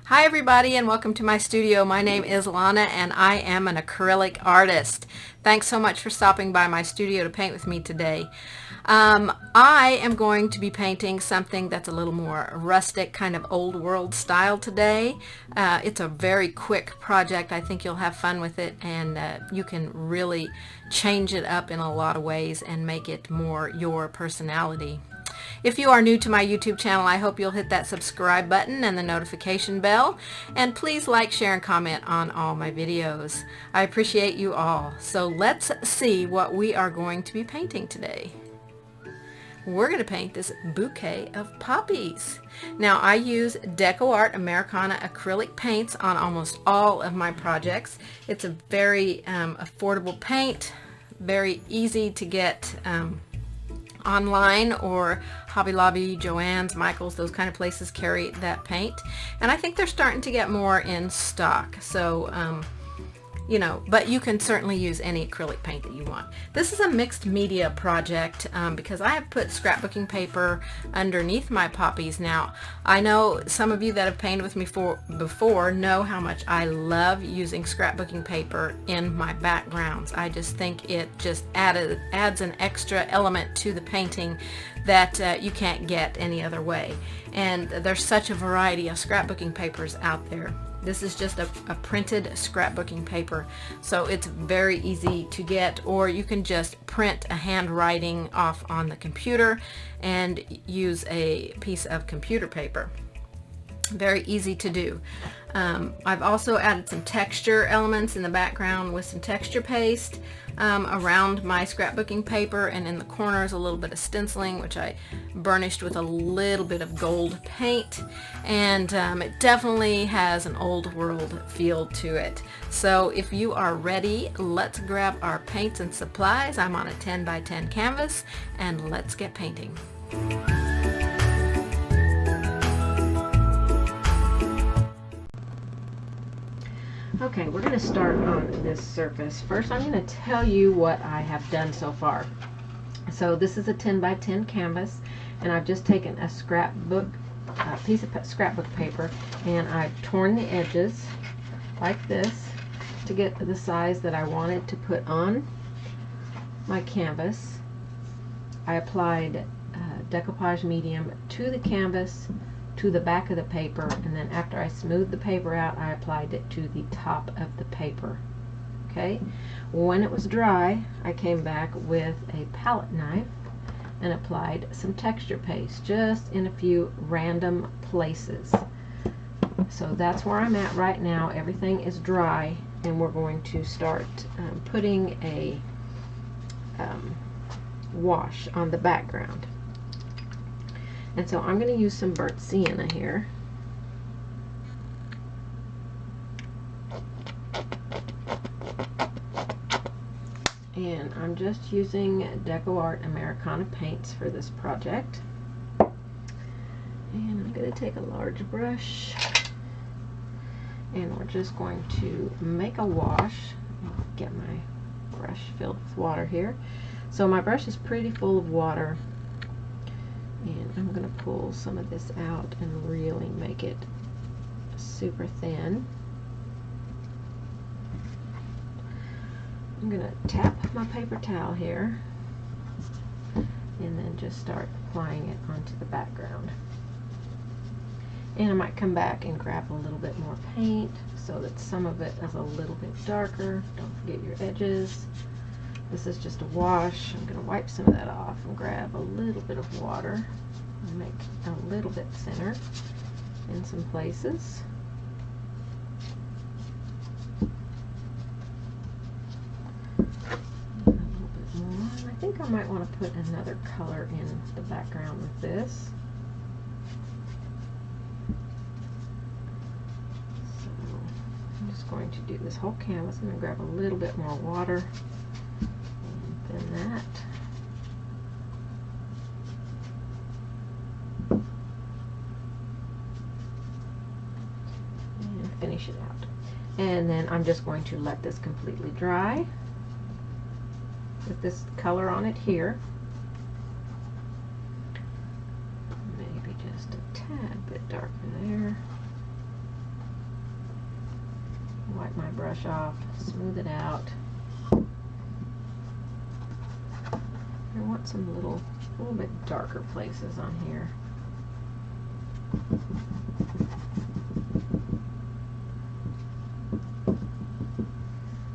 Hi everybody and welcome to my studio. My name is Lonna and I am an acrylic artist. Thanks so much for stopping by my studio to paint with me today. I am going to be painting something that's a little more rustic, kind of old world style today. It's a very quick project. I think you'll have fun with it, and you can really change it up in a lot of ways and make it more your personality. If you are new to my YouTube channel, I hope you'll hit that subscribe button and the notification bell. And please like, share, and comment on all my videos. I appreciate you all. So let's see what we are going to be painting today. We're going to paint this bouquet of poppies. Now I use DecoArt Americana acrylic paints on almost all of my projects. It's a very affordable paint, very easy to get online, or Hobby Lobby, JoAnn's, Michael's, those kind of places carry that paint, and I think they're starting to get more in stock. So you know, but you can certainly use any acrylic paint that you want. This is a mixed media project because I have put scrapbooking paper underneath my poppies. Now, I know some of you that have painted with me before know how much I love using scrapbooking paper in my backgrounds. I just think it just adds an extra element to the painting that you can't get any other way. And there's such a variety of scrapbooking papers out there. This is just a printed scrapbooking paper, so it's very easy to get, or you can just print a handwriting off on the computer and use a piece of computer paper. Very easy to do. I've also added some texture elements in the background with some texture paste around my scrapbooking paper, and in the corners a little bit of stenciling, which I burnished with a little bit of gold paint, and it definitely has an old world feel to it. So if you are ready, let's grab our paints and supplies. I'm on a 10 by 10 canvas, and let's get painting. Okay, we're going to start on this surface. First, I'm going to tell you what I have done so far. So this is a 10 by 10 canvas, and I've just taken a piece of scrapbook paper, and I've torn the edges like this to get the size that I wanted to put on my canvas. I applied decoupage medium to the canvas, to the back of the paper, and then after I smoothed the paper out, I applied it to the top of the paper. Okay, when it was dry, I came back with a palette knife and applied some texture paste just in a few random places. So that's where I'm at right now. Everything is dry, and we're going to start putting a wash on the background. And so I'm going to use some burnt sienna here. And I'm just using DecoArt Americana paints for this project. And I'm going to take a large brush, and we're just going to make a wash. I'll get my brush filled with water here. So my brush is pretty full of water, and I'm going to pull some of this out and really make it super thin. I'm going to tap my paper towel here and then just start applying it onto the background. And I might come back and grab a little bit more paint so that some of it is a little bit darker. Don't forget your edges. This is just a wash. I'm going to wipe some of that off and grab a little bit of water and make a little bit thinner in some places. A little bit more. I think I might want to put another color in the background with this. So I'm just going to do this whole canvas. I'm going to grab a little bit more water than that. And finish it out. And then I'm just going to let this completely dry with this color on it here. Maybe just a tad bit darker there. my brush off, smooth it out. I want some little bit darker places on here.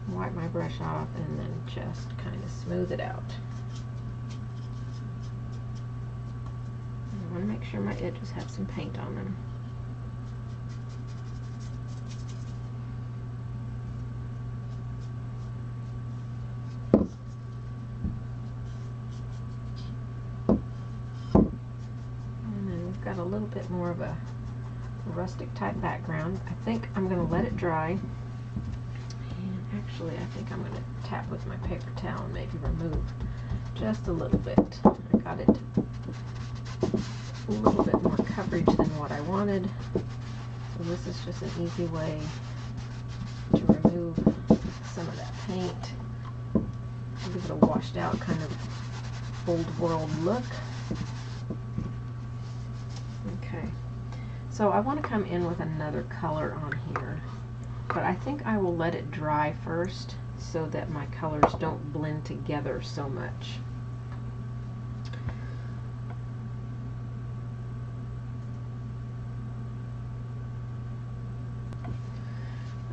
Wipe my brush off and then just kind of smooth it out. I want to make sure my edges have some paint on them. And then we've got a little bit more of a rustic type background. I think I'm going to let it dry. Actually, I think I'm going to tap with my paper towel and maybe remove just a little bit. I got it a little bit more coverage than what I wanted. So this is just an easy way to remove some of that paint. Give it a washed out kind of old world look. Okay, so I want to come in with another color on here. But I think I will let it dry first so that my colors don't blend together so much.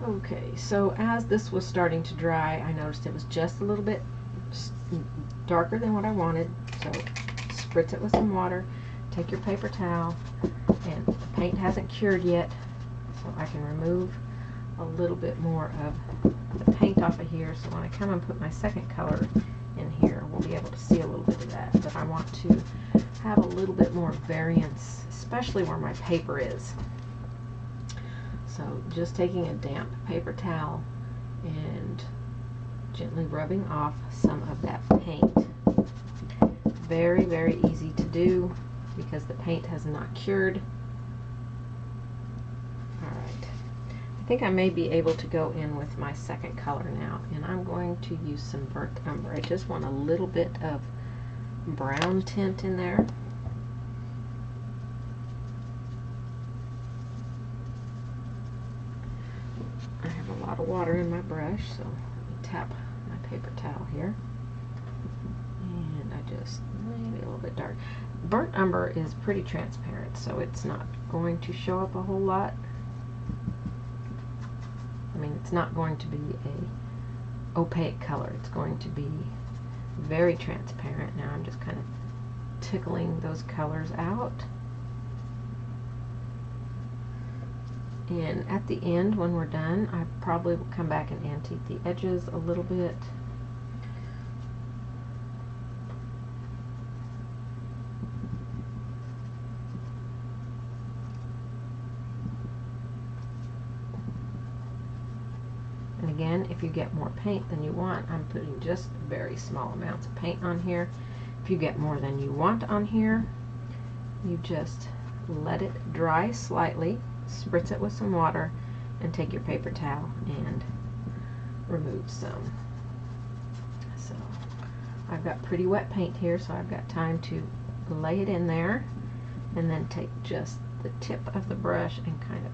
Okay, so as this was starting to dry, I noticed it was just a little bit darker than what I wanted. So spritz it with some water, take your paper towel, and the paint hasn't cured yet, so I can remove a little bit more of the paint off of here, so when I come and put my second color in here, we'll be able to see a little bit of that. But I want to have a little bit more variance, especially where my paper is. So just taking a damp paper towel and gently rubbing off some of that paint. Very, very easy to do because the paint has not cured. I think I may be able to go in with my second color now, and I'm going to use some burnt umber. I just want a little bit of brown tint in there. I have a lot of water in my brush, so let me tap my paper towel here. And I just, maybe a little bit dark. Burnt umber is pretty transparent, so it's not going to show up a whole lot. I mean, it's not going to be a opaque color. It's going to be very transparent. Now I'm just kind of tickling those colors out. And at the end, when we're done, I probably will come back and antique the edges a little bit. And again, if you get more paint than you want, I'm putting just very small amounts of paint on here. If you get more than you want on here, you just let it dry slightly, spritz it with some water, and take your paper towel and remove some. So I've got pretty wet paint here, so I've got time to lay it in there and then take just the tip of the brush and kind of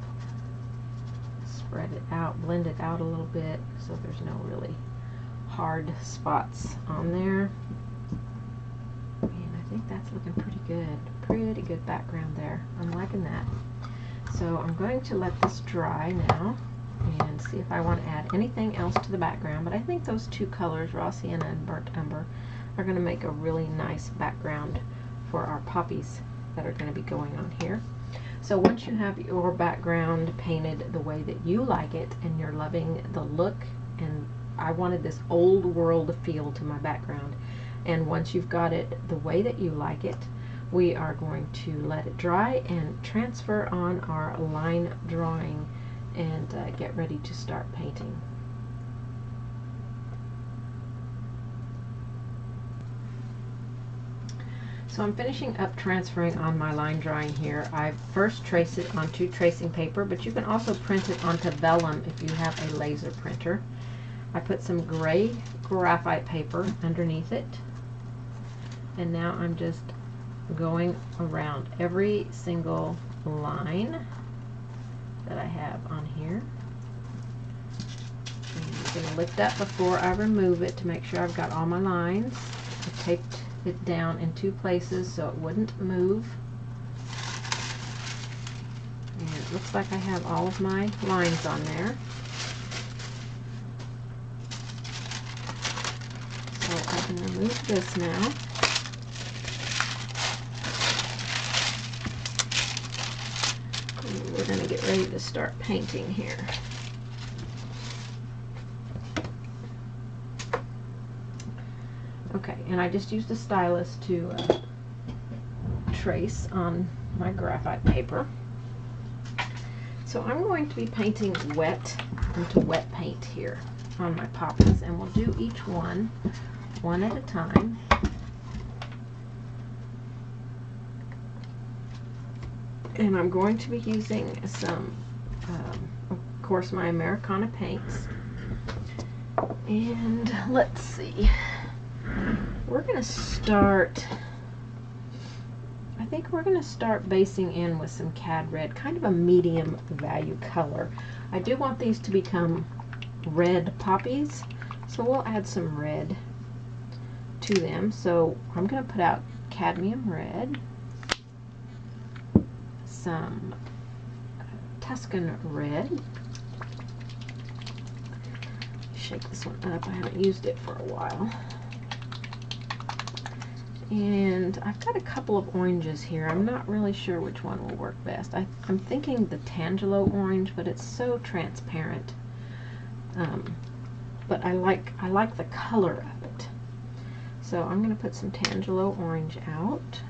spread it out, blend it out a little bit so there's no really hard spots on there. And I think that's looking pretty good. Pretty good background there. I'm liking that. So I'm going to let this dry now and see if I want to add anything else to the background. But I think those two colors, raw sienna and burnt umber, are going to make a really nice background for our poppies that are going to be going on here. So once you have your background painted the way that you like it and you're loving the look, and I wanted this old world feel to my background, and once you've got it the way that you like it, we are going to let it dry and transfer on our line drawing and get ready to start painting. So I'm finishing up transferring on my line drawing here. I first trace it onto tracing paper, but you can also print it onto vellum if you have a laser printer. I put some gray graphite paper underneath it, and now I'm just going around every single line that I have on here. going to lift up before I remove it to make sure I've got all my lines. I taped it down in 2 places so it wouldn't move. And it looks like I have all of my lines on there. So I can remove this now. And we're going to get ready to start painting here. Okay, and I just used a stylus to trace on my graphite paper. So I'm going to be painting wet into wet paint here on my poppies, and we'll do each one at a time. And I'm going to be using some, of course, my Americana paints. And let's see. We're going to start, I think we're going to start basing in with some Cad Red, kind of a medium value color. I do want these to become red poppies, so we'll add some red to them. So I'm going to put out cadmium red, some Tuscan red. Shake this one up, I haven't used it for a while. And I've got a couple of oranges here. I'm not really sure which one will work best. I'm thinking the Tangelo orange, but it's so transparent. But I like the color of it. So I'm going to put some Tangelo orange out.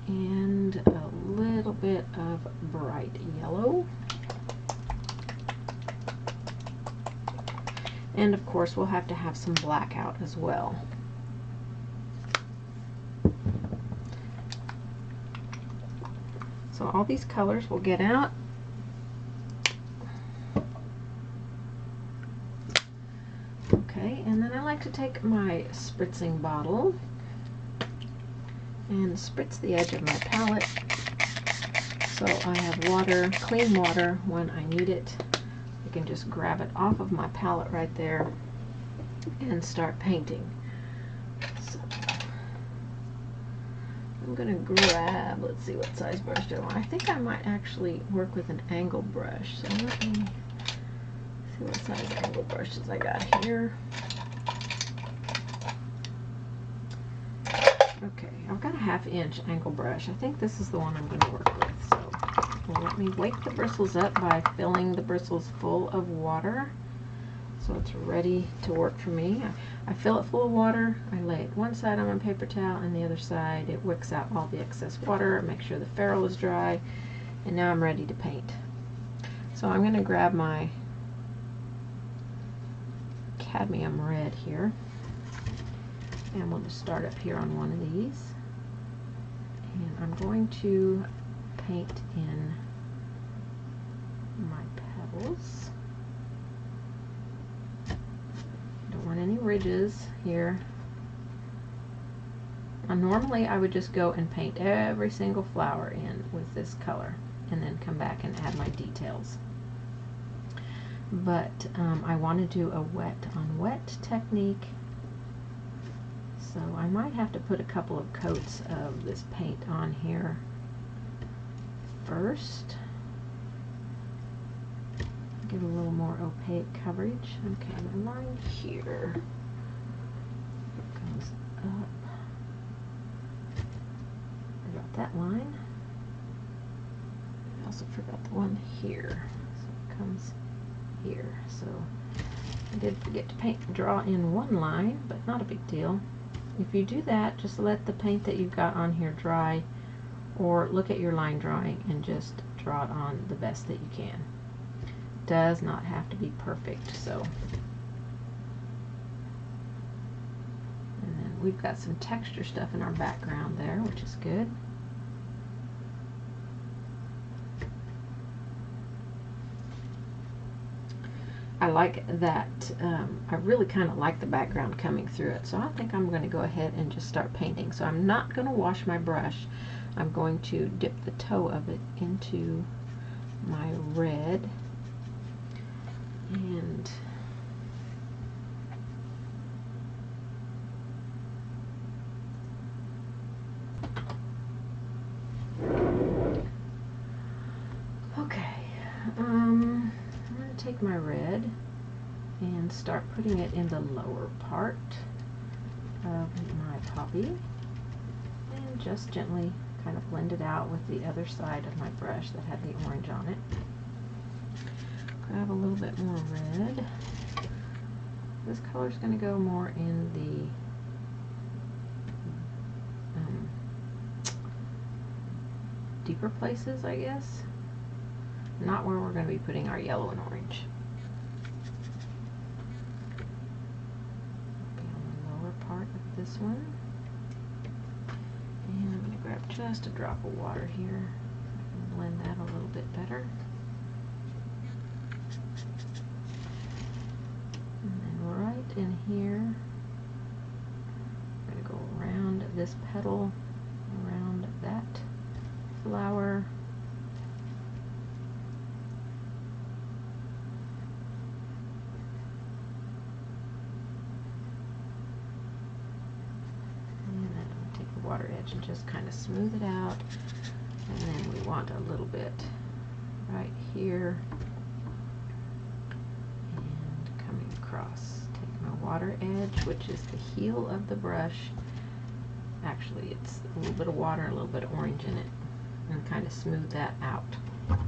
And a little bit of bright yellow. And of course we'll have to have some black out as well. So all these colors will get out. Okay, and then I like to take my spritzing bottle and spritz the edge of my palette so I have water, clean water when I need it. I can just grab it off of my palette right there and start painting. So I'm going to grab, let's see what size brush do I want. I think I might actually work with an angle brush. So let me see what size angle brushes I got here. Okay, I've got a 1/2 inch angle brush. I think this is the one I'm going to work with. So let me wake the bristles up by filling the bristles full of water. So it's ready to work for me. I fill it full of water, I lay it one side on my paper towel and the other side it wicks out all the excess water, make sure the ferrule is dry, and now I'm ready to paint. So I'm going to grab my cadmium red here, and we'll just start up here on one of these, and I'm going to paint in my petals. Don't want any ridges here. Now, normally I would just go and paint every single flower in with this color and then come back and add my details. But I want to do a wet on wet technique, so I might have to put a couple of coats of this paint on here first. Give a little more opaque coverage. Okay, my line here goes up. Forgot that line. I also forgot the one here. So it comes here. So I did forget to draw in one line, but not a big deal. If you do that, just let the paint that you've got on here dry, or look at your line drawing and just draw it on the best that you can. Does not have to be perfect. So, and then we've got some texture stuff in our background there, which is good. I like that. I really kind of like the background coming through it, so I think I'm going to go ahead and just start painting. So I'm not going to wash my brush. I'm going to dip the toe of it into my red. And okay, I'm going to take my red and start putting it in the lower part of my poppy and just gently kind of blend it out with the other side of my brush that had the orange on it. Grab a little bit more red. This color is going to go more in the deeper places, I guess. Not where we're going to be putting our yellow and orange. Be on the lower part of this one. And I'm going to grab just a drop of water here. I can blend that a little bit better. And then right in here, I'm going to go around this petal, around that flower. Water edge and just kind of smooth it out, and then we want a little bit right here and coming across. Take my water edge, which is the heel of the brush. Actually, it's a little bit of water and a little bit of orange in it, and kind of smooth that out. Okay,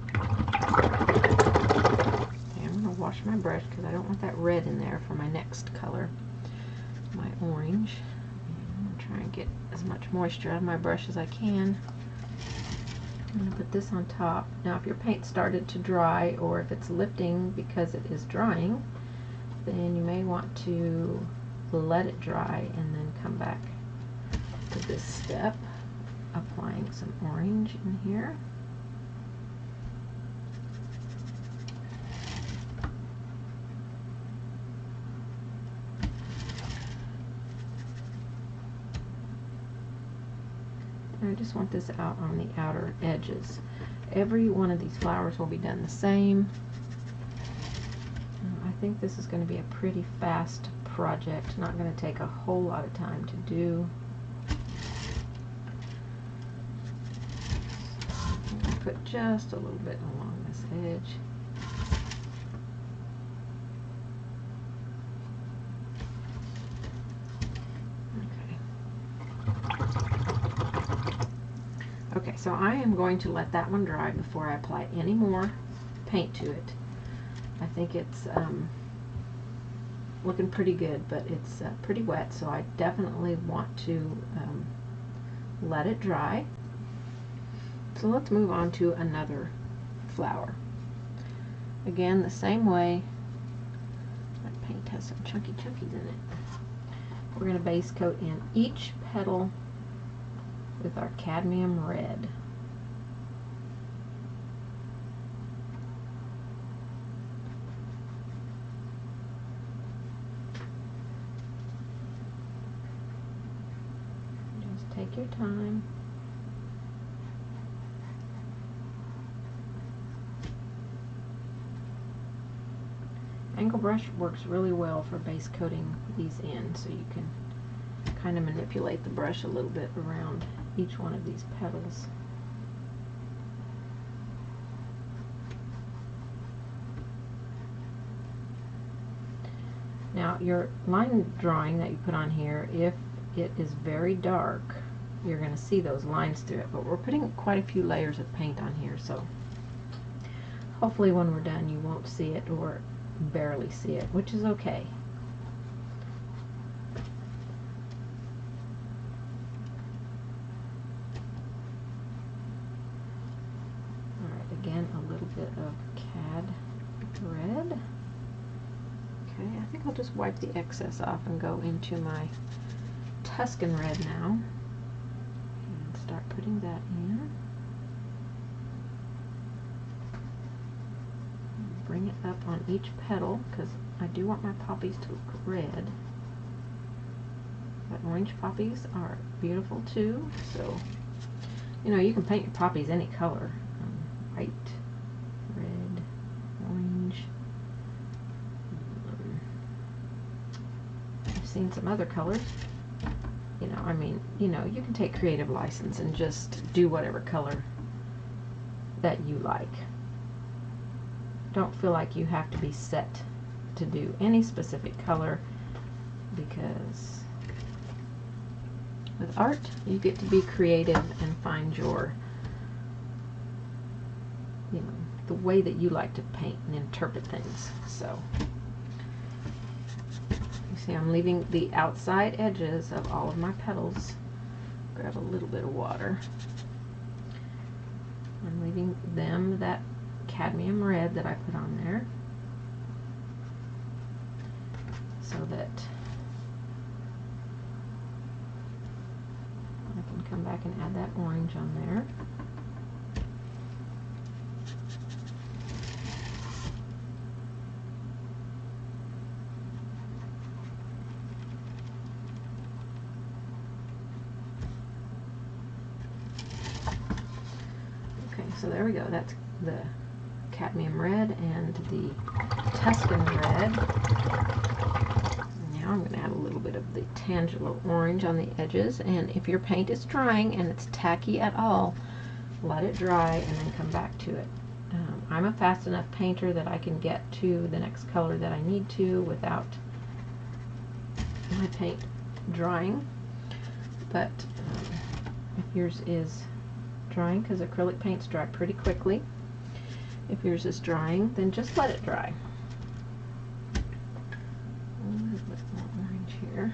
I'm going to wash my brush because I don't want that red in there for my next color, my orange. Try and get as much moisture out of my brush as I can. I'm going to put this on top. Now if your paint started to dry, or if it's lifting because it is drying, then you may want to let it dry and then come back to this step, applying some orange in here. I just want this out on the outer edges. Every one of these flowers will be done the same. I think this is going to be a pretty fast project, not going to take a whole lot of time to do. I'm going to put just a little bit along this edge. Okay, so I am going to let that one dry before I apply any more paint to it. I think it's looking pretty good, but it's pretty wet, so I definitely want to let it dry. So let's move on to another flower. Again, the same way. That paint has some chunky chunkies in it. We're going to base coat in each petal with our cadmium red. Just take your time. Angle brush works really well for base coating these in, so you can kind of manipulate the brush a little bit around each one of these petals. Now your line drawing that you put on here, if it is very dark, you're going to see those lines through it, but we're putting quite a few layers of paint on here, so hopefully when we're done you won't see it or barely see it, which is okay. Again, a little bit of cad red. Okay, I think I'll just wipe the excess off and go into my Tuscan red now and start putting that in. Bring it up on each petal because I do want my poppies to look red. But orange poppies are beautiful too, so you know, you can paint your poppies any color. White, red, orange. seen some other colors. You know, I mean, you know, you can take creative license and just do whatever color that you like. Don't feel like you have to be set to do any specific color, because with art you get to be creative and find your, you know, the way that you like to paint and interpret things. So you see I'm leaving the outside edges of all of my petals. Grab a little bit of water. I'm leaving them that cadmium red that I put on there, so that I can come back and add that orange on there. Okay, so there we go. That's the cadmium red and the Tuscan red. Now I'm going to add a little bit of the Tangelo orange on the edges, and if your paint is drying and it's tacky at all, let it dry and then come back to it. I'm a fast enough painter that I can get to the next color that I need to without my paint drying, but if yours is drying, because acrylic paints dry pretty quickly, if yours is drying, then just let it dry. A little bit more orange here.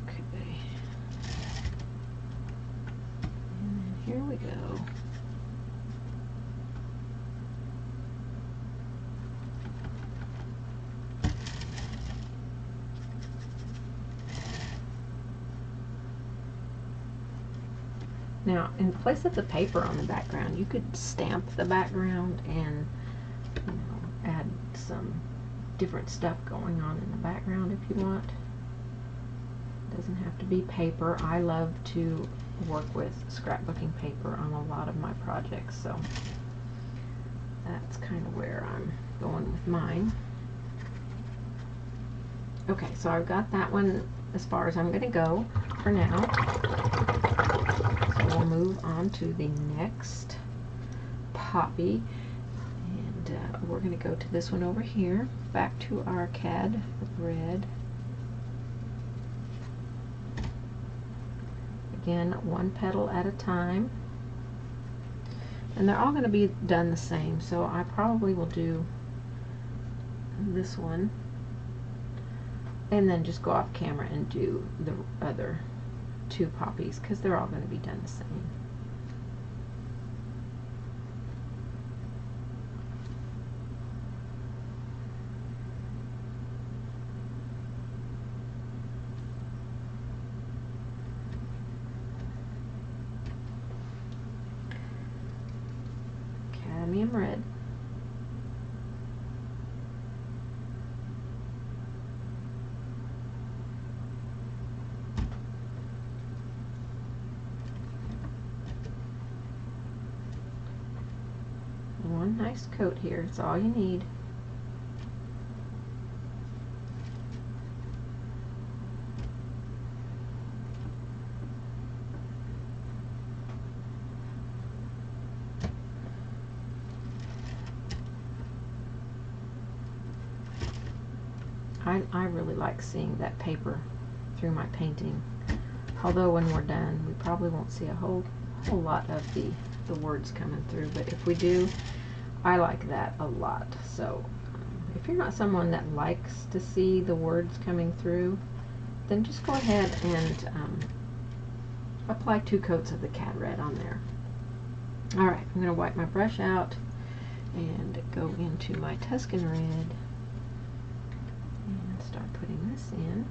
Okay. And then here we go. Now, in place of the paper on the background, you could stamp the background and, you know, add some different stuff going on in the background if you want. It doesn't have to be paper. I love to work with scrapbooking paper on a lot of my projects, so that's kind of where I'm going with mine. Okay, so I've got that one as far as I'm going to go for now. So we'll move on to the next poppy, and we're going to go to this one over here, back to our cad red. Again, one petal at a time, and they're all going to be done the same, so I probably will do this one and then just go off camera and do the other two poppies, because they're all going to be done the same. Cadmium red. One nice coat here, it's all you need. I really like seeing that paper through my painting. Although when we're done, we probably won't see a whole lot of the words coming through, but if we do, I like that a lot. So if you're not someone that likes to see the words coming through, then just go ahead and apply 2 coats of the cad red on there. Alright, I'm going to wipe my brush out and go into my Tuscan red and start putting this in.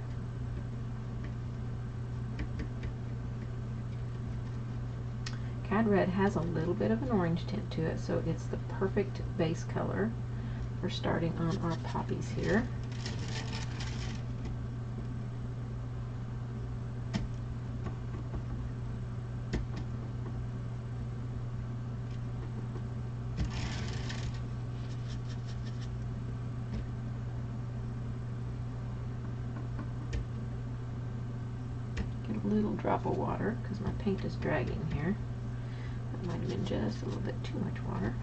Cad red has a little bit of an orange tint to it, so it's the perfect base color for starting on our poppies here. little drop of water because my paint is dragging here. That might have been just a little bit too much water.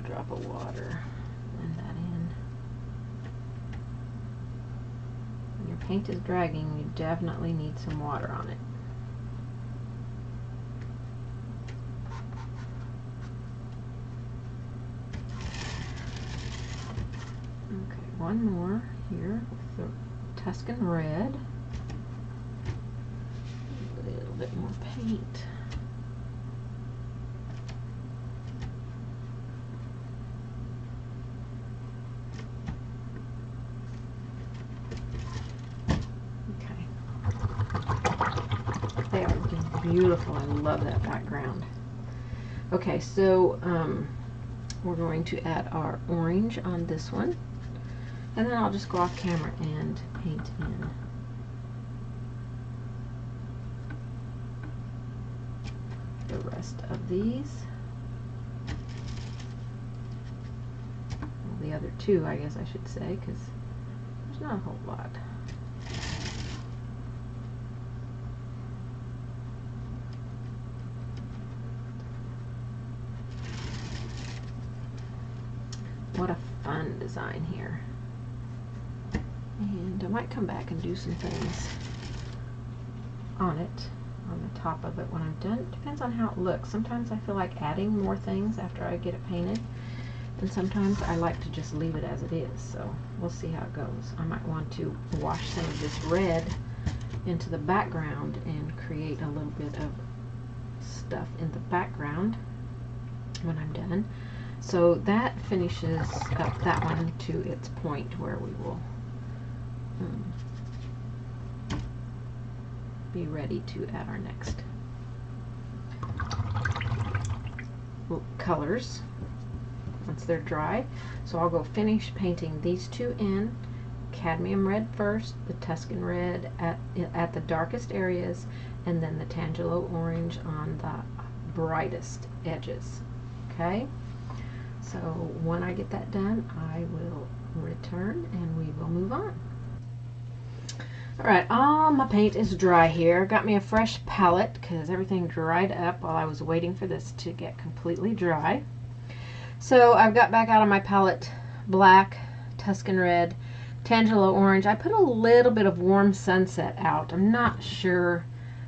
Drop of water, blend that in. When your paint is dragging, you definitely need some water on it. Okay, one more here with the Tuscan red. A little bit more paint. They are beautiful. I love that background. Okay, so we're going to add our orange on this one, and then I'll just go off camera and paint in the rest of these. Well, the other two, I guess I should say, because there's not a whole lot. What a fun design here. And I might come back and do some things on it, on the top of it when I'm done. It depends on how it looks. Sometimes I feel like adding more things after I get it painted, and sometimes I like to just leave it as it is. So we'll see how it goes. I might want to wash some of this red into the background and create a little bit of stuff in the background when I'm done. So that finishes up that one to its point where we will be ready to add our next colors once they're dry. So I'll go finish painting these two in. Cadmium red first, the Tuscan red at the darkest areas, and then the Tangelo orange on the brightest edges. Okay? So when I get that done, I will return and we will move on. Alright, all my paint is dry here. Got me a fresh palette because everything dried up while I was waiting for this to get completely dry. So I've got back out of my palette black, Tuscan red, Tangelo orange. I put a little bit of warm sunset out. I'm not sure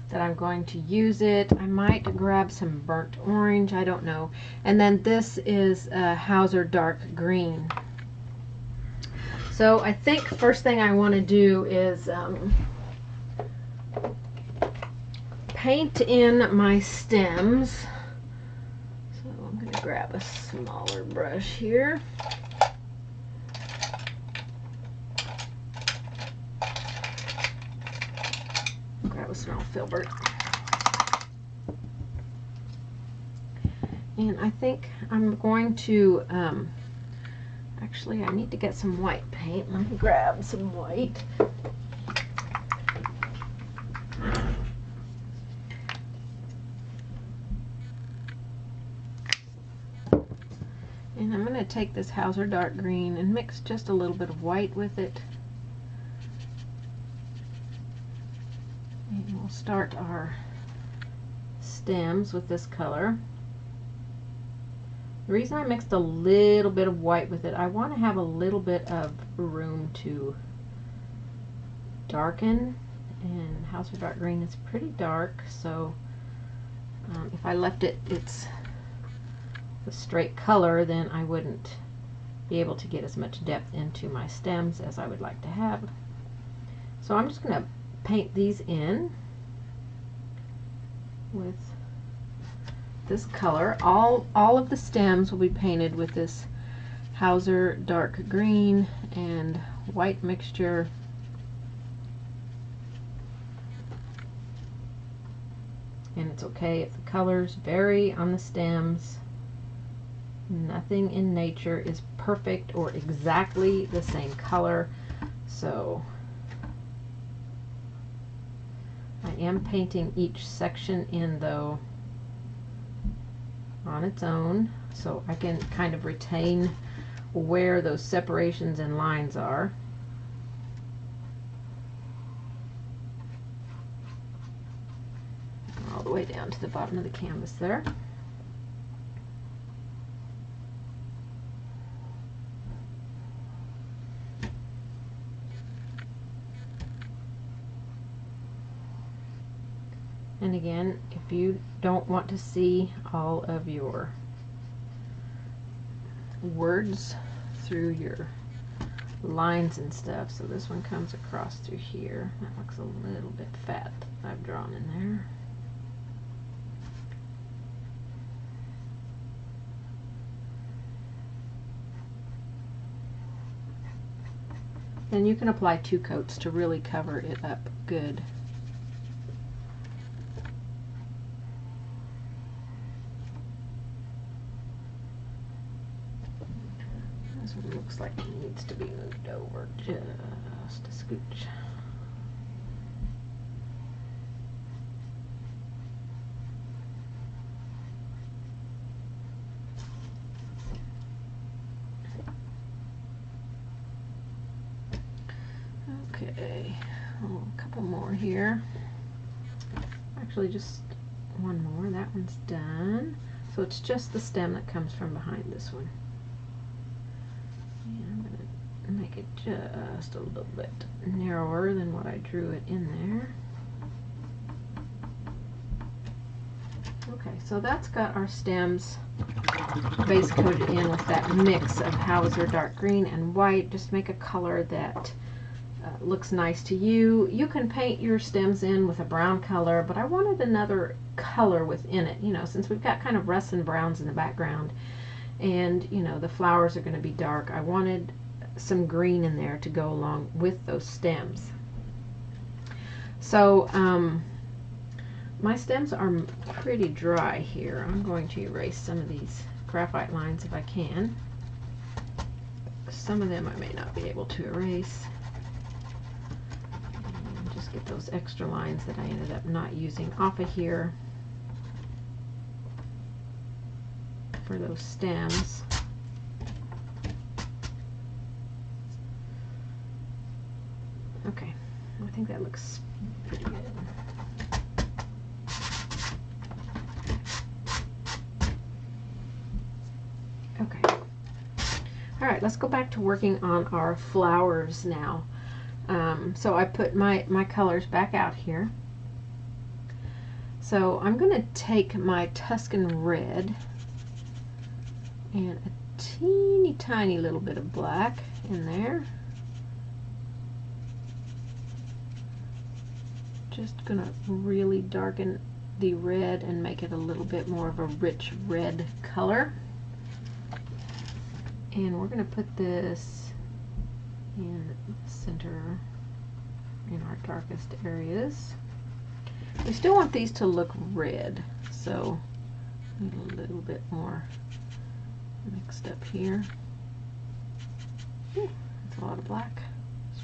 that I'm going to use it. I might grab some burnt orange, I don't know. And then this is Hauser dark green. So I think first thing I want to do is paint in my stems. So I'm going to grab a smaller brush here. Grab a small filbert. And I think I'm going to, actually I need to get some white paint. Let me grab some white. And I'm going to take this Hauser dark green and mix just a little bit of white with it. And we'll start our stems with this color. The reason I mixed a little bit of white with it, I want to have a little bit of room to darken, and Hauser dark green is pretty dark, so if I left it its the straight color, then I wouldn't be able to get as much depth into my stems as I would like to have. So I'm just going to paint these in with this color. All of the stems will be painted with this Hauser dark green and white mixture. And it's okay if the colors vary on the stems. Nothing in nature is perfect or exactly the same color. So I am painting each section in though on its own, so I can kind of retain where those separations and lines are. All the way down to the bottom of the canvas there. And again, if you don't want to see all of your words through your lines and stuff, so this one comes across through here. That looks a little bit fat that I've drawn in there. Then you can apply 2 coats to really cover it up good. This one looks like it needs to be moved over just a scooch. Okay, a couple more here. Actually, just one more. That one's done. So it's just the stem that comes from behind this one. And I'm going to make it just a little bit narrower than what I drew it in there. Okay, so that's got our stems base coated in with that mix of Hauser dark green and white. Just make a color that looks nice to you. You can paint your stems in with a brown color, but I wanted another color within it, you know, since we've got kind of russet browns in the background and, you know, the flowers are going to be dark. I wanted some green in there to go along with those stems. So my stems are pretty dry here. I'm going to erase some of these graphite lines if I can. Some of them I may not be able to erase. And just get those extra lines that I ended up not using off of here for those stems. Okay, I think that looks pretty good. Okay. All right, let's go back to working on our flowers now. So I put my colors back out here. So I'm going to take my Tuscan red and a teeny tiny little bit of black in there. Just going to really darken the red and make it a little bit more of a rich red color. And we're going to put this in the center in our darkest areas. We still want these to look red, so need a little bit more mixed up here. Ooh, that's a lot of black.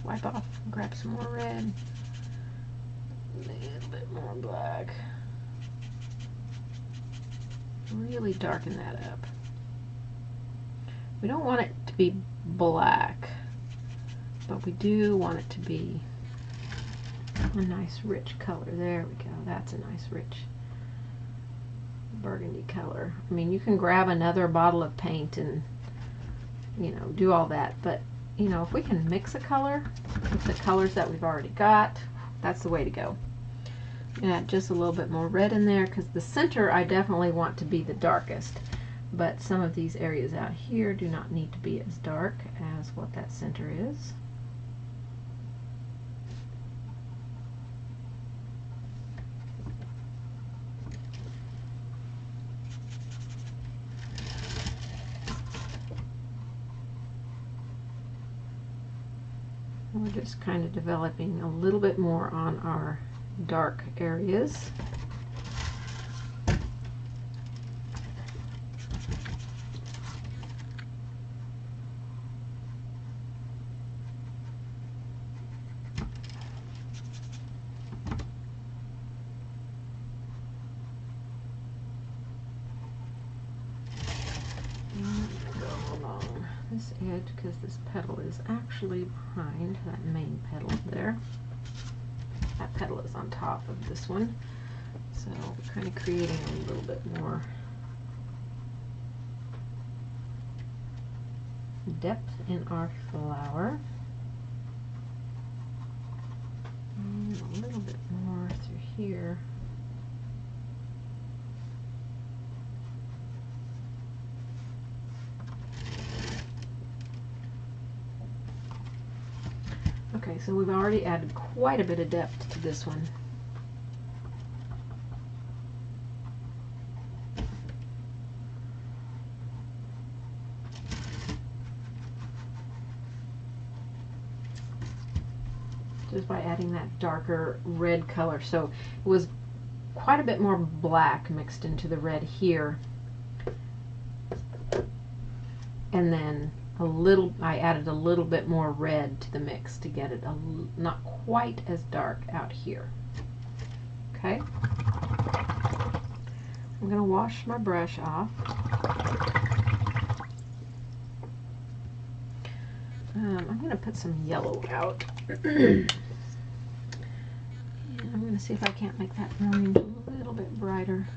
Swipe off and grab some more red. A little bit more black. Really darken that up. We don't want it to be black, but we do want it to be a nice rich color. There we go. That's a nice rich burgundy color. I mean, you can grab another bottle of paint and, you know, do all that, but, you know, if we can mix a color with the colors that we've already got, that's the way to go. Add just a little bit more red in there, because the center I definitely want to be the darkest. But some of these areas out here do not need to be as dark as what that center is. We're just kind of developing a little bit more on our dark areas. edge because this petal is actually behind that main petal there. That petal is on top of this one. So we're kind of creating a little bit more depth in our flower. And a little bit more through here. Okay, so we've already added quite a bit of depth to this one. Just by adding that darker red color. So it was quite a bit more black mixed into the red here. And then I added a little bit more red to the mix to get it not quite as dark out here. Okay. I'm going to wash my brush off. I'm going to put some yellow out. And I'm going to see if I can't make that orange a little bit brighter.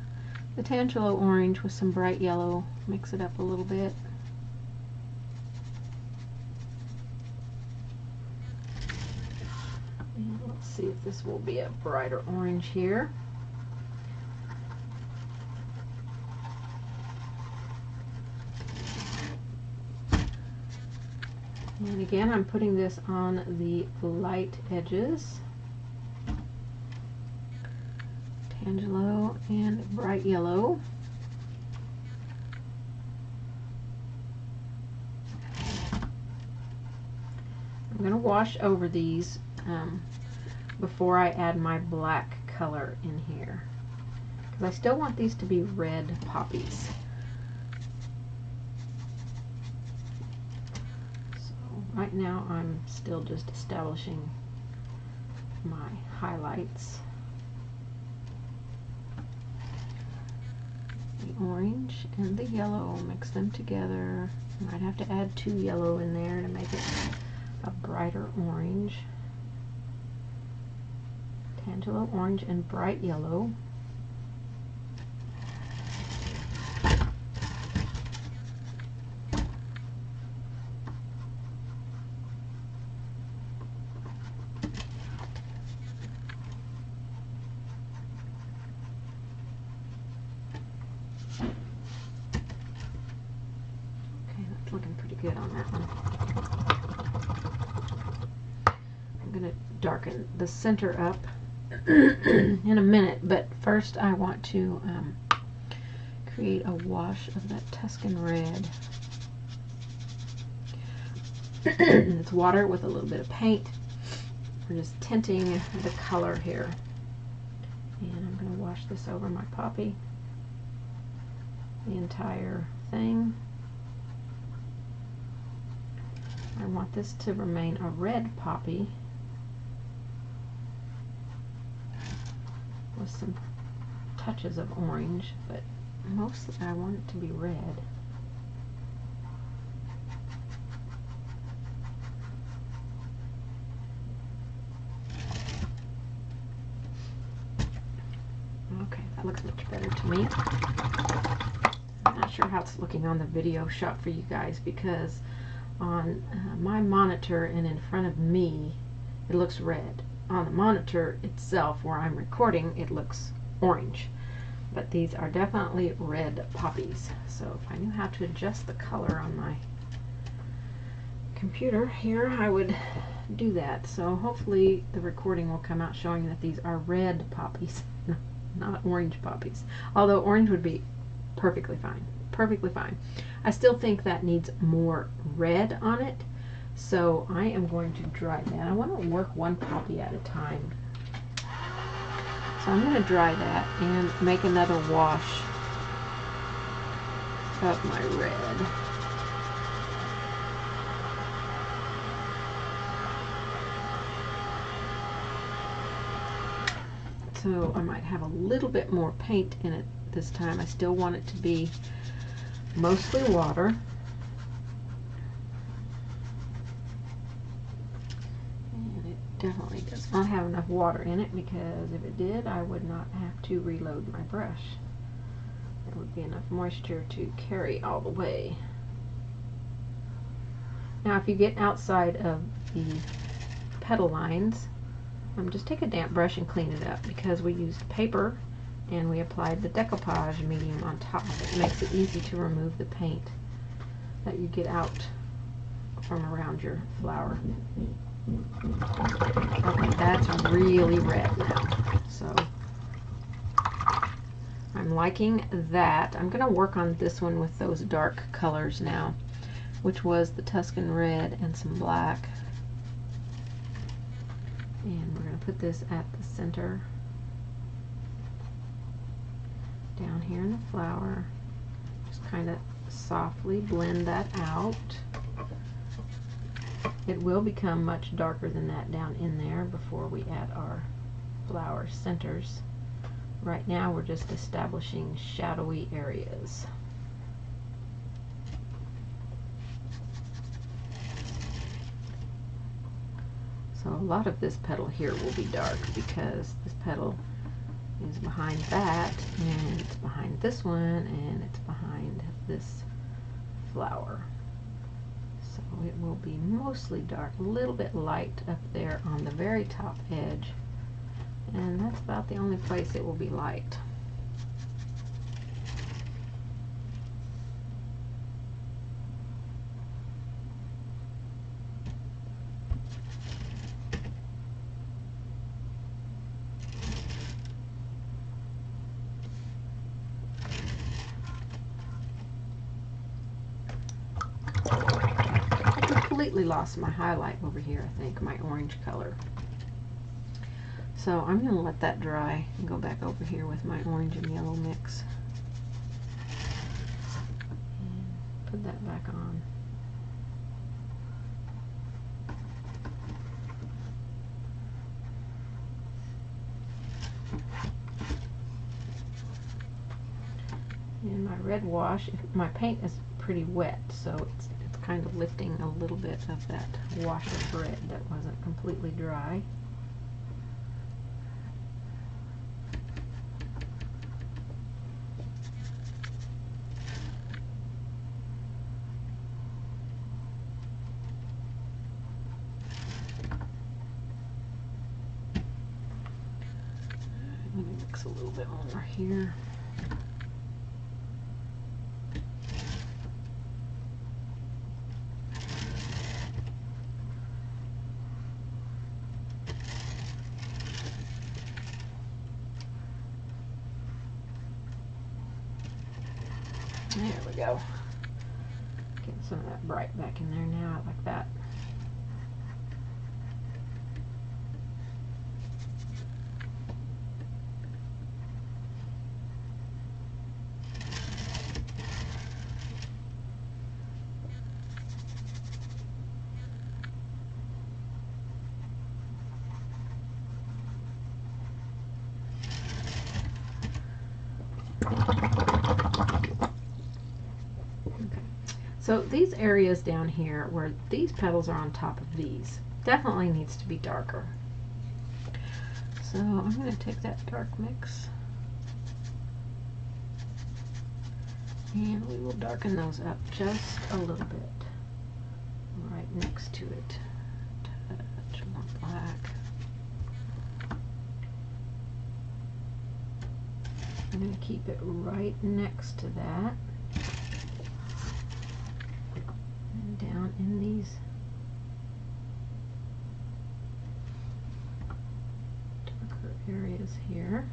The Tangelo orange with some bright yellow, mix it up a little bit. And let's see if this will be a brighter orange here. And again, I'm putting this on the light edges. Tangelo and bright yellow. I'm going to wash over these before I add my black color in here, because I still want these to be red poppies. Right now I'm still just establishing my highlights. The orange and the yellow, mix them together. Might have to add 2 yellow in there to make it a brighter orange. Tangelo orange and bright yellow. Looking pretty good on that one. I'm going to darken the center up in a minute, but first I want to create a wash of that Tuscan red. It's water with a little bit of paint. We're just tinting the color here. And I'm going to wash this over my poppy, the entire thing. I want this to remain a red poppy with some touches of orange, but mostly I want it to be red. Okay, that looks much better to me. I'm not sure how it's looking on the video shot for you guys, because on my monitor and in front of me it looks red. On the monitor itself where I'm recording it looks orange, but these are definitely red poppies. So if I knew how to adjust the color on my computer here, I would do that. So hopefully the recording will come out showing that these are red poppies, not orange poppies, although orange would be perfectly fine. Perfectly fine. I still think that needs more red on it, so I am going to dry that. I want to work one poppy at a time. So I'm going to dry that and make another wash of my red. So I might have a little bit more paint in it this time. I still want it to be mostly water. definitely does not have enough water in it, because if it did, I would not have to reload my brush. There would be enough moisture to carry all the way. Now if you get outside of the petal lines, just take a damp brush and clean it up, because we used paper and we applied the decoupage medium on top. It makes it easy to remove the paint that you get out from around your flower. Okay, that's really red now, so I'm liking that. I'm going to work on this one with those dark colors now, which was the Tuscan red and some black. And we're going to put this at the center, down here in the flower. Just kind of softly blend that out. It will become much darker than that down in there before we add our flower centers. Right now we're just establishing shadowy areas. So a lot of this petal here will be dark, because this petal is behind that, and it's behind this one, and it's behind this flower. So it will be mostly dark, a little bit light up there on the very top edge, and that's about the only place it will be light. Completely lost my highlight over here, I think, my orange color. So I'm going to let that dry and go back over here with my orange and yellow mix. And put that back on. And my red wash, my paint is pretty wet, so it's kind of lifting a little bit of that wash of red that wasn't completely dry. Let me mix a little bit more here. There we go. Getting some of that bright back in there now. I like that. So these areas down here where these petals are on top of these definitely needs to be darker. So I'm going to take that dark mix and we will darken those up just a little bit right next to it. Touch more black. I'm going to keep it right next to that. Down in these darker areas here.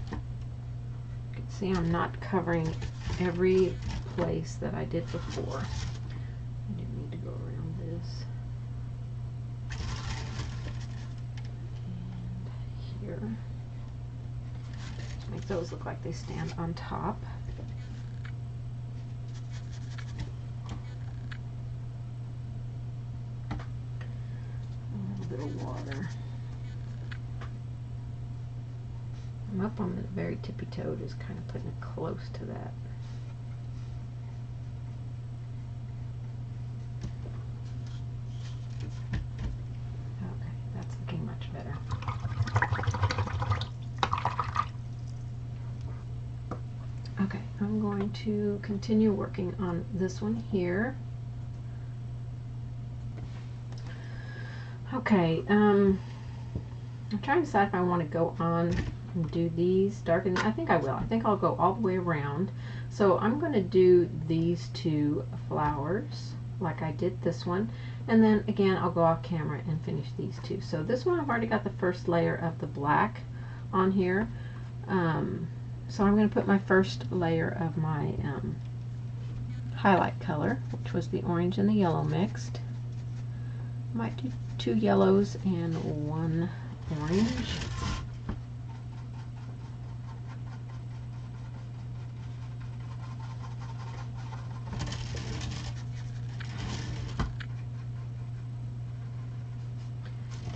You can see I'm not covering every place that I did before. I do need to go around this. Make those look like they stand on top. A little bit of water. I'm up on the very tippy toe, just kind of putting it close to that. Okay, that's looking much better. Okay, I'm going to continue working on this one here. Okay, I'm trying to decide if I want to go on and do these darken. I think I will. I think I'll go all the way around. So I'm going to do these two flowers like I did this one, and then again I'll go off camera and finish these two. So this one I've already got the first layer of the black on here. So I'm going to put my first layer of my highlight color, which was the orange and the yellow mixed. Might do 2 yellows and 1 orange.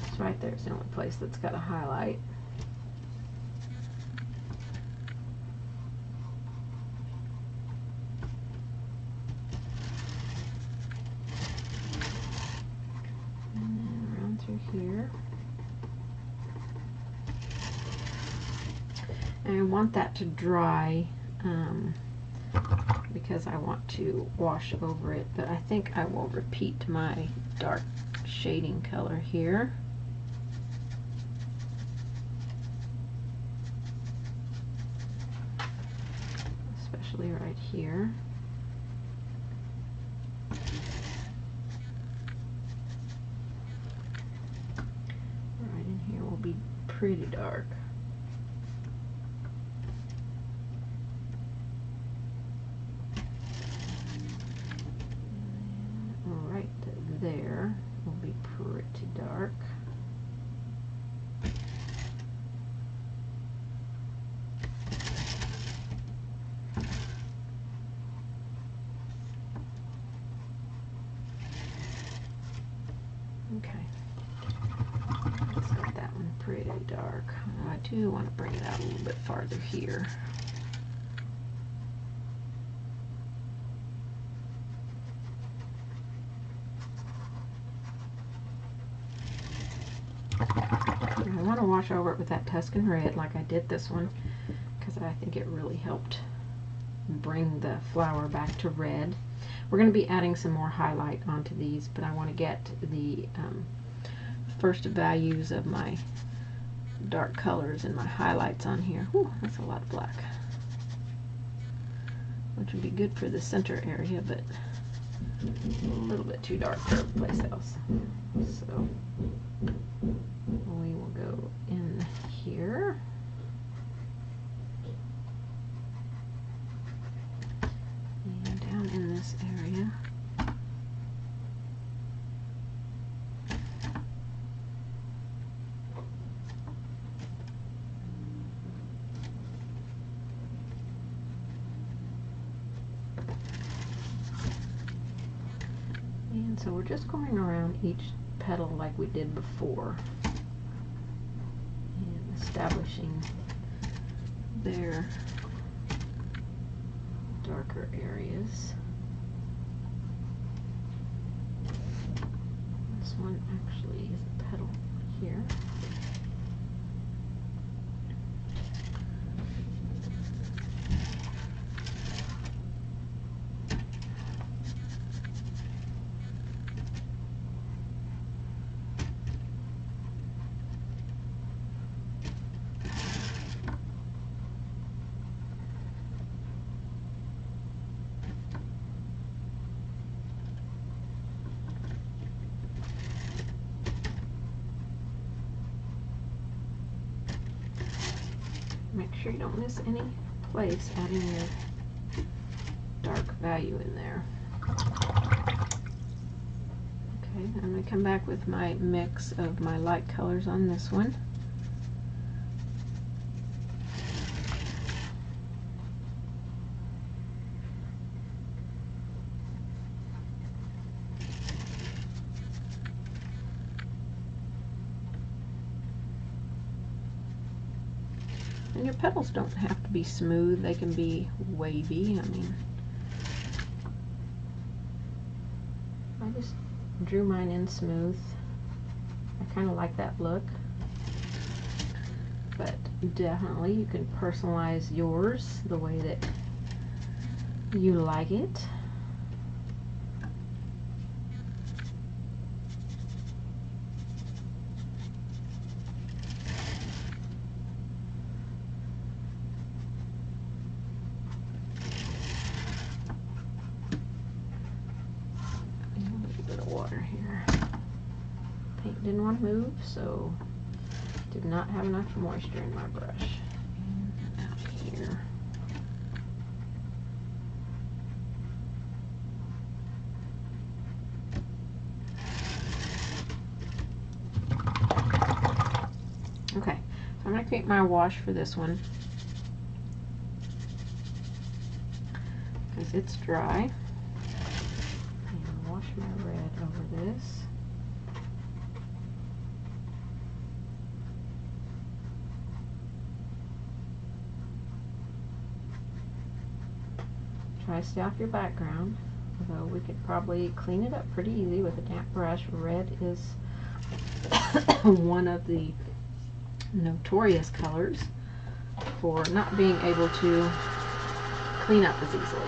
Just right there is the only place that's got a highlight. Here, and I want that to dry because I want to wash over it, but I think I will repeat my dark shading color here. Especially right here. Be pretty dark. Right there will be pretty dark. Okay. Pretty dark. I do want to bring it out a little bit farther here. And I want to wash over it with that Tuscan red like I did this one, because I think it really helped bring the flower back to red. We're going to be adding some more highlight onto these, but I want to get the first values of my dark colors and my highlights on here. Whew, that's a lot of black, which would be good for the center area, but a little bit too dark for every place else. So we will go in here. And down in this area. And so we're just going around each petal like we did before and establishing their darker areas. This one actually is a petal here. Make sure you don't miss any place adding your dark value in there. Okay, I'm going to come back with my mix of my light colors on this one. And your petals don't have to be smooth, they can be wavy. I mean, I just drew mine in smooth. I kind of like that look. But definitely you can personalize yours the way that you like it. Didn't want to move, so did not have enough moisture in my brush. And out here. Okay, so I'm going to create my wash for this one because it's dry. And wash my red over this. Try to stay off your background, although we could probably clean it up pretty easy with a damp brush. Red is one of the notorious colors for not being able to clean up as easily.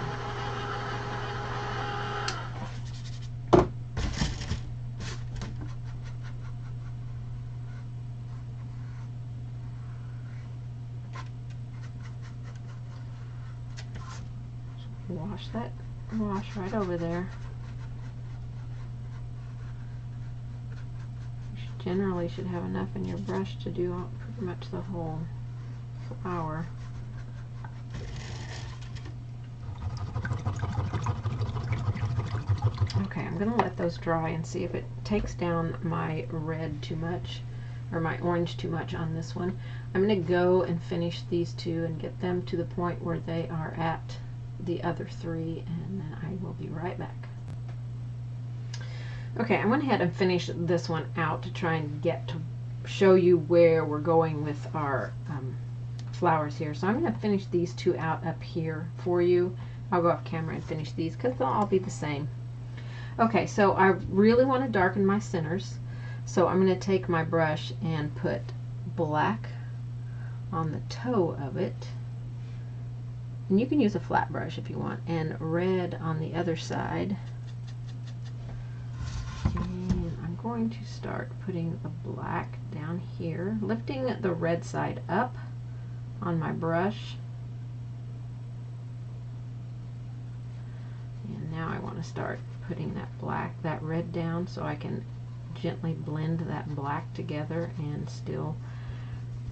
Wash that wash right over there. You generally should have enough in your brush to do pretty much the whole flower. Okay, I'm going to let those dry and see if it takes down my red too much or my orange too much on this one. I'm going to go and finish these two and get them to the point where they are at the other three, and then I will be right back. Okay, I went ahead and finished this one out to try and get to show you where we're going with our flowers here. So I'm going to finish these two out up here for you. I'll go off camera and finish these because they'll all be the same. Okay, so I really want to darken my centers, so I'm going to take my brush and put black on the toe of it. And you can use a flat brush if you want, and red on the other side. And I'm going to start putting the black down here, lifting the red side up on my brush. And now I want to start putting that red down so I can gently blend that black together and still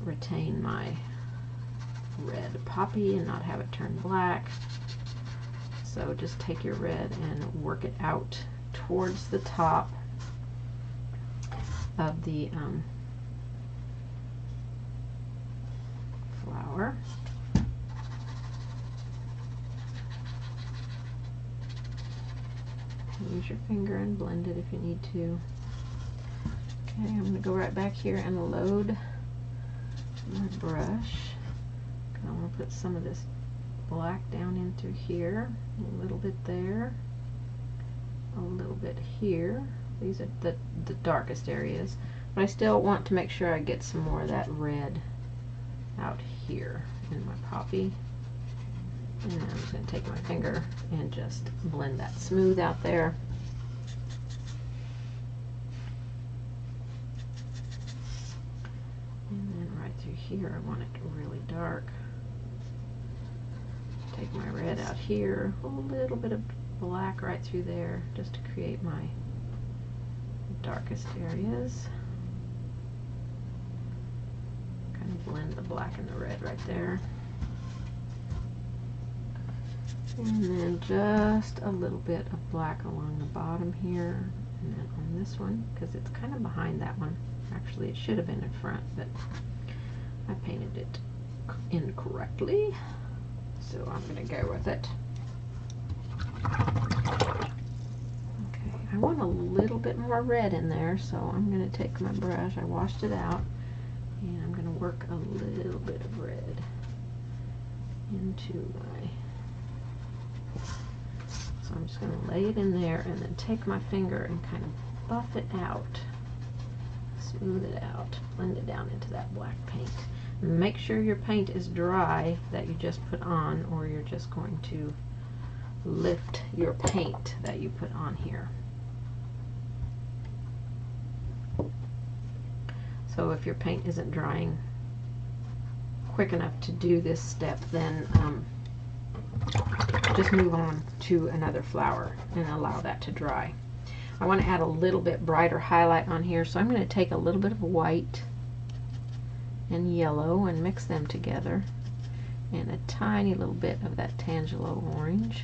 retain my red poppy and not have it turn black. So just take your red and work it out towards the top of the flower. Use your finger and blend it if you need to. Okay, I'm going to go right back here and load my brush. I want to put some of this black down in through here, a little bit there, a little bit here. These are the darkest areas, but I still want to make sure I get some more of that red out here in my poppy. And then I'm just going to take my finger and just blend that smooth out there. And then right through here, I want it really dark. Take my red out here, a little bit of black right through there, just to create my darkest areas. Kind of blend the black and the red right there. And then just a little bit of black along the bottom here, and then on this one, because it's kind of behind that one. Actually, it should have been in front, but I painted it incorrectly. So I'm going to go with it. Okay, I want a little bit more red in there, so I'm going to take my brush, I washed it out, And I'm going to work a little bit of red into my, so I'm just going to lay it in there and then take my finger and kind of buff it out, smooth it out, blend it down into that black paint. Make sure your paint is dry that you just put on, or you're just going to lift your paint that you put on here. So if your paint isn't drying quick enough to do this step, then just move on to another flower and allow that to dry. I want to add a little bit brighter highlight on here, so I'm going to take a little bit of white and yellow and mix them together, and a tiny little bit of that Tangelo orange.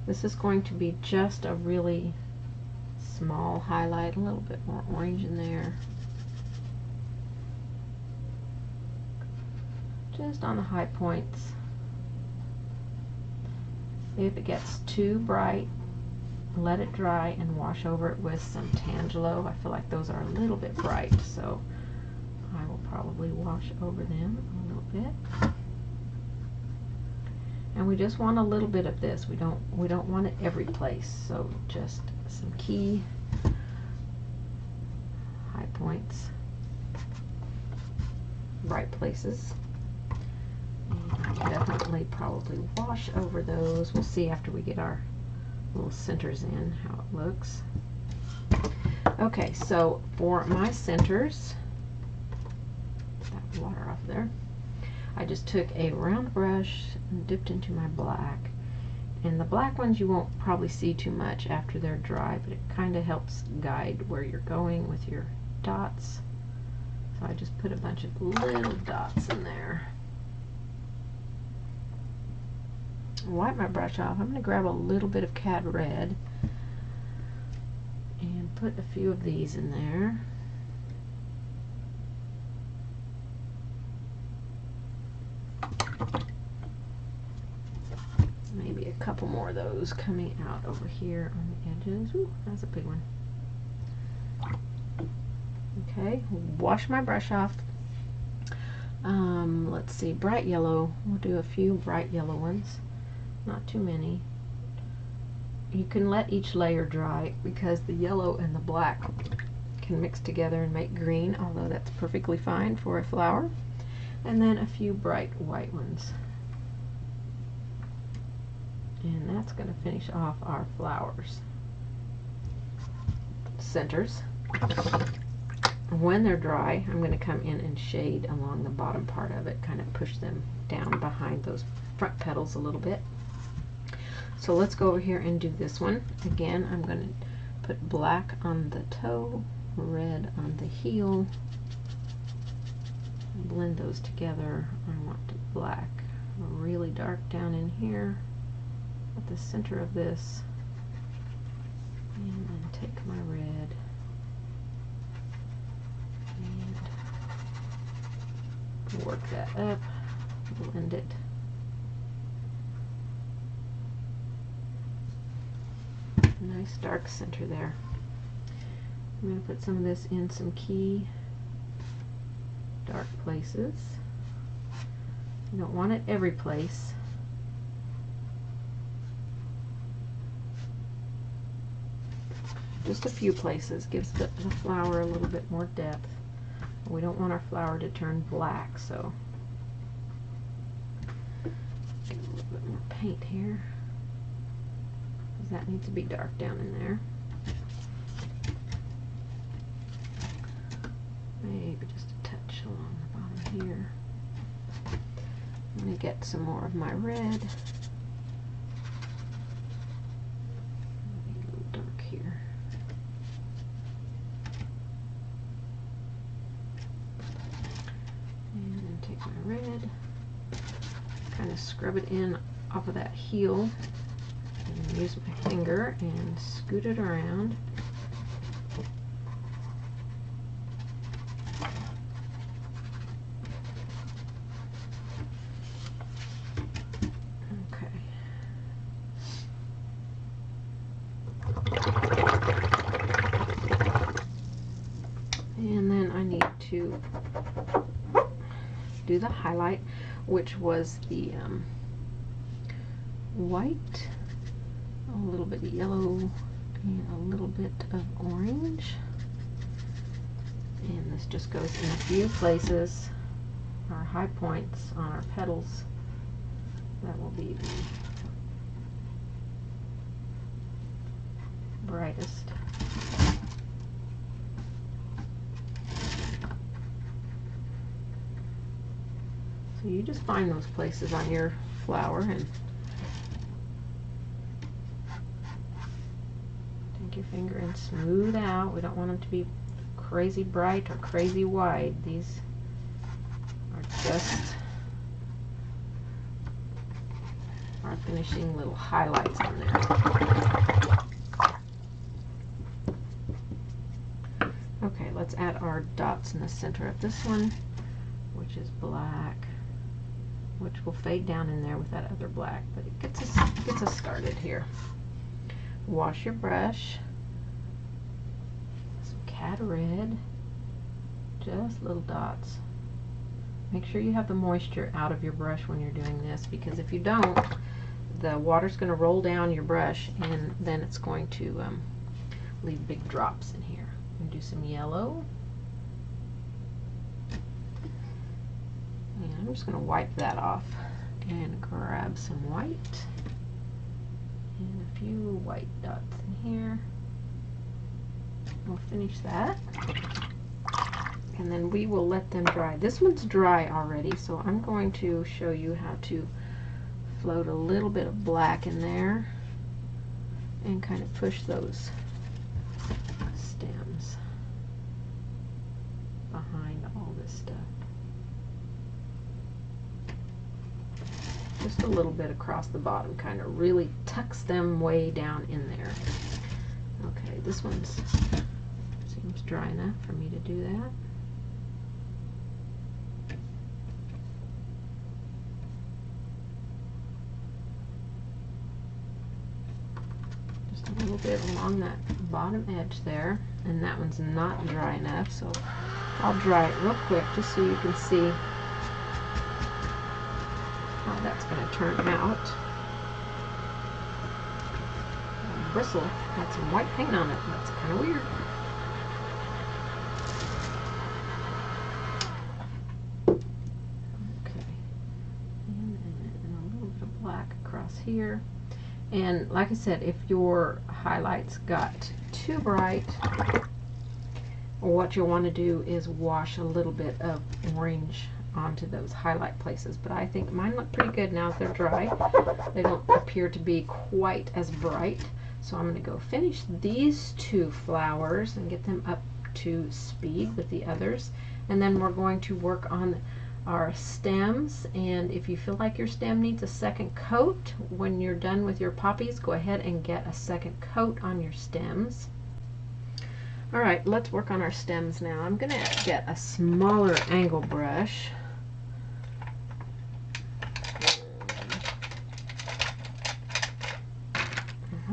This is going to be just a really small highlight, a little bit more orange in there, just on the high points. If it gets too bright, let it dry and wash over it with some Tangelo. I feel like those are a little bit bright, so I will probably wash over them a little bit. And we just want a little bit of this. We don't want it every place, so just some key high points, bright places. And I'll definitely probably wash over those. We'll see after we get our little centers in how it looks. Okay, so for my centers, that water off there, I just took a round brush and dipped into my black. And the black ones you won't probably see too much after they're dry, but it kind of helps guide where you're going with your dots. So I just put a bunch of little dots in there. Wipe my brush off. I'm going to grab a little bit of Cad Red and put a few of these in there. Maybe a couple more of those coming out over here on the edges. Ooh, that's a big one. Okay, wash my brush off. Let's see, bright yellow. We'll do a few bright yellow ones. Not too many. You can let each layer dry because the yellow and the black can mix together and make green, although that's perfectly fine for a flower. And then a few bright white ones. And that's going to finish off our flowers. Centers. When they're dry, I'm going to come in and shade along the bottom part of it, kind of push them down behind those front petals a little bit. So let's go over here and do this one. Again, I'm going to put black on the toe, red on the heel, blend those together. I want the black really dark down in here at the center of this, and then take my red and work that up, blend it. Nice dark center there. I'm going to put some of this in some key dark places. You don't want it every place. Just a few places gives the flower a little bit more depth. We don't want our flower to turn black, so get a little bit more paint here. That needs to be dark down in there. Maybe just a touch along the bottom here. I'm going to get some more of my red. Maybe a little dark here. And then take my red, kind of scrub it in off of that heel. And use my finger and scoot it around. Okay. And then I need to do the highlight, which was the white, a little bit of yellow, and a little bit of orange. And this just goes in a few places, our high points on our petals. That will be the brightest. So you just find those places on your flower and take your finger and smooth out. We don't want them to be crazy bright or crazy wide. These are just our finishing little highlights on there. Okay, let's add our dots in the center of this one, which is black, which will fade down in there with that other black, but it gets us started here. Wash your brush. Some cat red, just little dots. Make sure you have the moisture out of your brush when you're doing this, because if you don't, the water's going to roll down your brush and then it's going to leave big drops in here. I'm going to do some yellow. And I'm just going to wipe that off and grab some white and a few white dots in here. We'll finish that, and then we will let them dry. This one's dry already, so I'm going to show you how to float a little bit of black in there and kind of push those stems behind all this stuff. Just a little bit across the bottom, kind of really tucks them way down in there. Okay, this one seems dry enough for me to do that. Just a little bit along that bottom edge there, and that one's not dry enough, so I'll dry it real quick just so you can see how that's going to turn out. The bristle had some white paint on it. That's kind of weird. Okay, and a little bit of black across here. And like I said, if your highlights got too bright, what you'll want to do is wash a little bit of orange onto those highlight places, but I think mine look pretty good now that they're dry. They don't appear to be quite as bright, so I'm going to go finish these two flowers and get them up to speed with the others, and then we're going to work on our stems. And if you feel like your stem needs a second coat when you're done with your poppies, go ahead and get a second coat on your stems. Alright, let's work on our stems now. I'm going to get a smaller angle brush.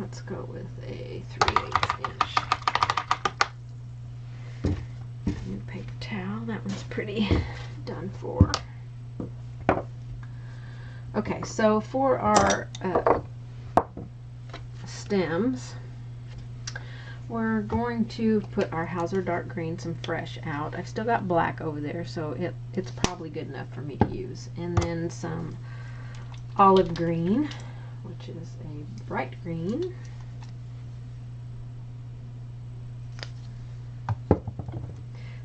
Let's go with a 3/8 inch. New paper towel. That one's pretty done for. Okay, so for our stems, we're going to put our Hauser dark green, some fresh out. I've still got black over there, so it's probably good enough for me to use. And then some olive green, which is a bright green.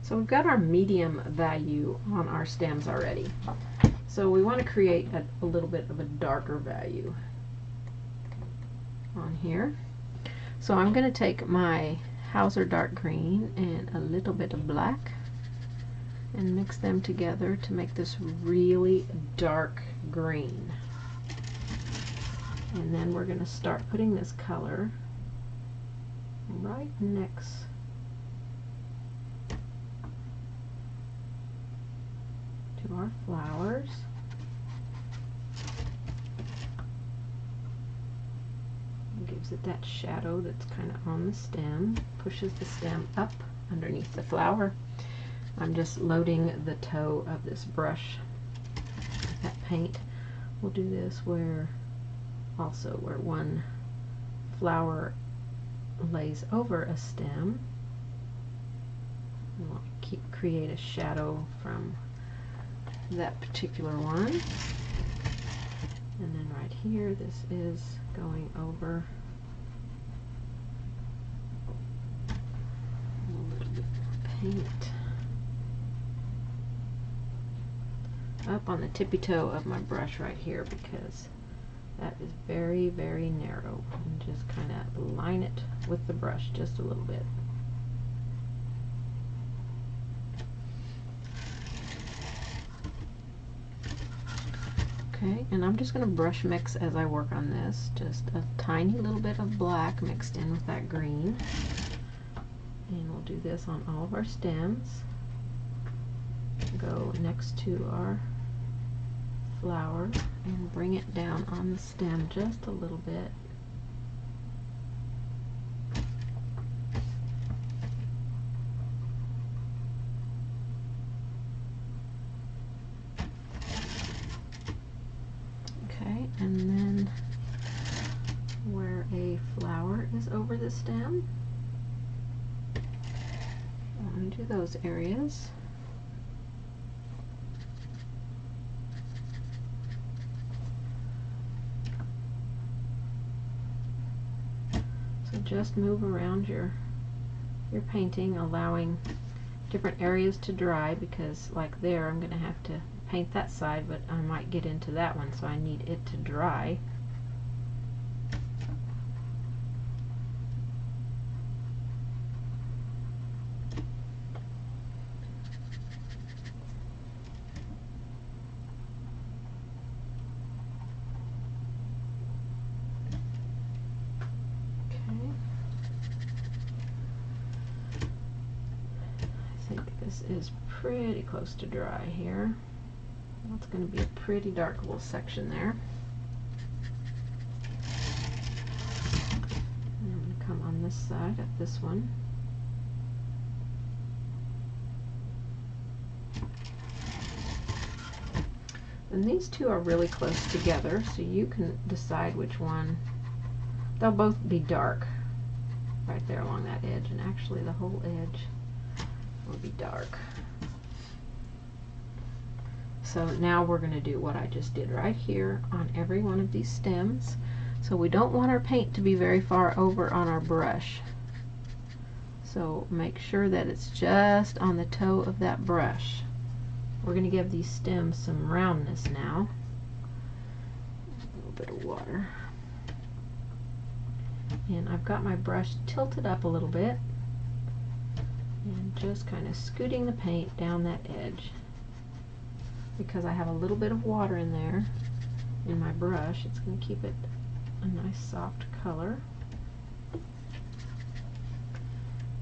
So we've got our medium value on our stems already. So we want to create a little bit of a darker value on here. So I'm going to take my Hauser dark green and a little bit of black and mix them together to make this really dark green. And then we're going to start putting this color right next to our flowers. Gives it that shadow that's kind of on the stem, pushes the stem up underneath the flower. I'm just loading the toe of this brush with that paint. We'll do this where one flower lays over a stem. We'll create a shadow from that particular one. And then right here, this is going over a little bit more paint up on the tippy toe of my brush right here, because that is very, very narrow. And just kind of line it with the brush just a little bit. Okay, and I'm just going to brush mix as I work on this. Just a tiny little bit of black mixed in with that green. And we'll do this on all of our stems. Go next to our flower and bring it down on the stem just a little bit. Okay, and then where a flower is over the stem, I'm going to do those areas. Just move around your painting, allowing different areas to dry, because like there I'm going to have to paint that side, but I might get into that one, so I need it to dry. This is pretty close to dry here. That's going to be a pretty dark little section there. And I'm going to come on this side of this one. And these two are really close together, so you can decide which one. They'll both be dark right there along that edge, and actually the whole edge will be dark. So now we're going to do what I just did right here on every one of these stems. So we don't want our paint to be very far over on our brush. So make sure that it's just on the toe of that brush. We're going to give these stems some roundness now. A little bit of water. And I've got my brush tilted up a little bit. And just kind of scooting the paint down that edge. Because I have a little bit of water in there in my brush, it's going to keep it a nice soft color.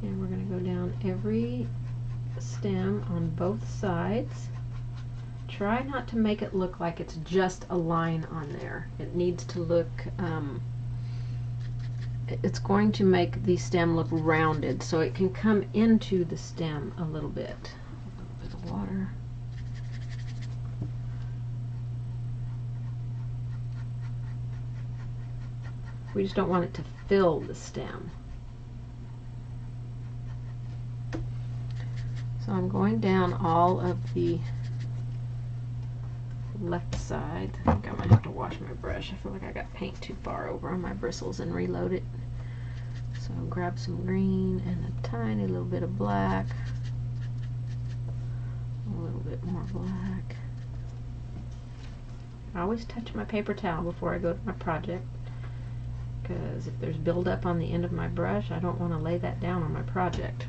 And we're going to go down every stem on both sides. Try not to make it look like it's just a line on there. It needs to look, it's going to make the stem look rounded, so it can come into the stem a little bit. A little bit of water. We just don't want it to fill the stem. So I'm going down all of the left side. I think I might have to wash my brush. I feel like I got paint too far over on my bristles and reload it. So I'll grab some green and a tiny little bit of black. A little bit more black. I always touch my paper towel before I go to my project, because if there's buildup on the end of my brush, I don't want to lay that down on my project.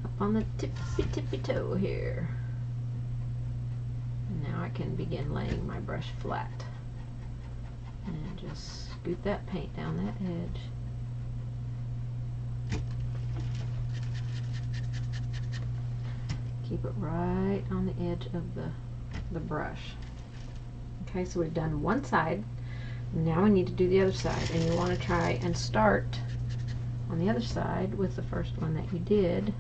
Up on the tippy toe here. And now I can begin laying my brush flat. And just scoot that paint down that edge. Keep it right on the edge of the brush. Okay, so we've done one side. Now we need to do the other side, and you want to try and start on the other side with the first one that you did.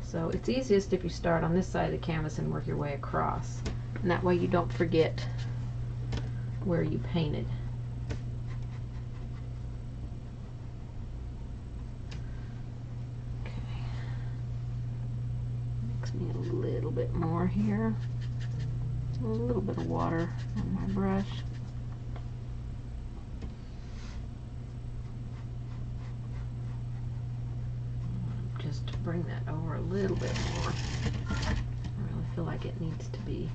So it's easiest if you start on this side of the canvas and work your way across, and that way you don't forget where you painted. Okay. Mix me a little bit more here. A little bit of water on my brush. Just to bring that over a little bit more. I really feel like it needs to be